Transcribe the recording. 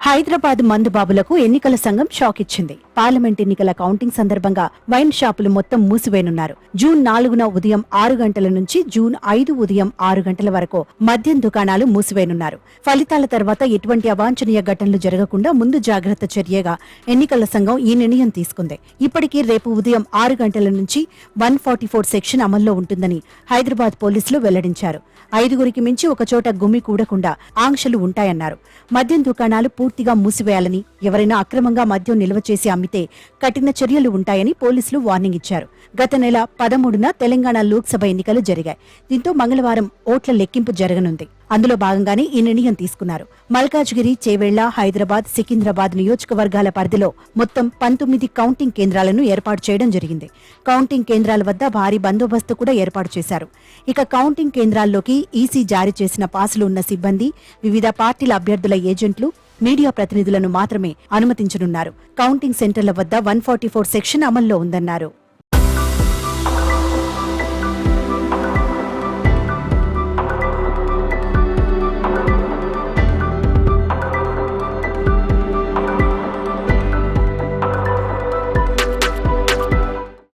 హైదరాబాద్ మందుబాబులకు ఎన్నికల సంఘం షాక్ ఇచ్చింది. పార్లమెంట్ ఎన్నికల కౌంటింగ్ సందర్భంగా వైన్ షాపులు మొత్తం మూసివేయనున్నారు. జూన్ 4న ఉదయం 6 గంటల నుంచి జూన్ 5 ఉదయం 6 గంటల వరకు మద్యం దుకాణాలు మూసివేయనున్నారు. ఫలితాల తర్వాత ఎటువంటి అవాంఛనీయ ఘటనలు జరగకుండా ముందు జాగ్రత్త చర్యగా ఎన్నికల సంఘం ఈ నిర్ణయం తీసుకుంది. ఇప్పటికీ రేపు ఉదయం 6 గంటల నుంచి 144 సెక్షన్ అమల్లో ఉంటుందని హైదరాబాద్ పోలీసులు వెల్లడించారు. 5గురికి మించి ఒకచోట గుమ్మి కూడకుండా ఆంక్షలు ఉంటాయన్నారు. మద్యం దుకాణాలు పూర్తిగా మూసివేయాలని, ఎవరైనా అక్రమంగా మద్యం నిల్వ చేసి అమ్మితే కఠిన చర్యలు ఉంటాయని పోలీసులు వార్నింగ్ ఇచ్చారు. గత నెల 13న తెలంగాణ లోక్సభ ఎన్నికలు జరిగాయి. దీంతో మంగళవారం ఓట్ల లెక్కింపు జరగనుంది. అందులో భాగంగానే ఈ నిర్ణయం తీసుకున్నారు. మల్కాజ్గిరి, చేవెళ్ల, హైదరాబాద్, సికింద్రాబాద్ నియోజకవర్గాల పరిధిలో మొత్తం 19 కౌంటింగ్ కేంద్రాలను ఏర్పాటు చేయడం జరిగింది. కౌంటింగ్ కేంద్రాల వద్ద భారీ బందోబస్తు కూడా ఏర్పాటు చేశారు. ఇక కౌంటింగ్ కేంద్రాల్లోకి ఈసీ జారీ చేసిన పాసులు ఉన్న సిబ్బంది, వివిధ పార్టీల అభ్యర్థుల ఏజెంట్లు, మీడియా ప్రతినిధులను మాత్రమే అనుమతించనున్నారు. కౌంటింగ్ సెంటర్ల వద్ద 144 సెక్షన్ అమల్లో ఉందన్నారు.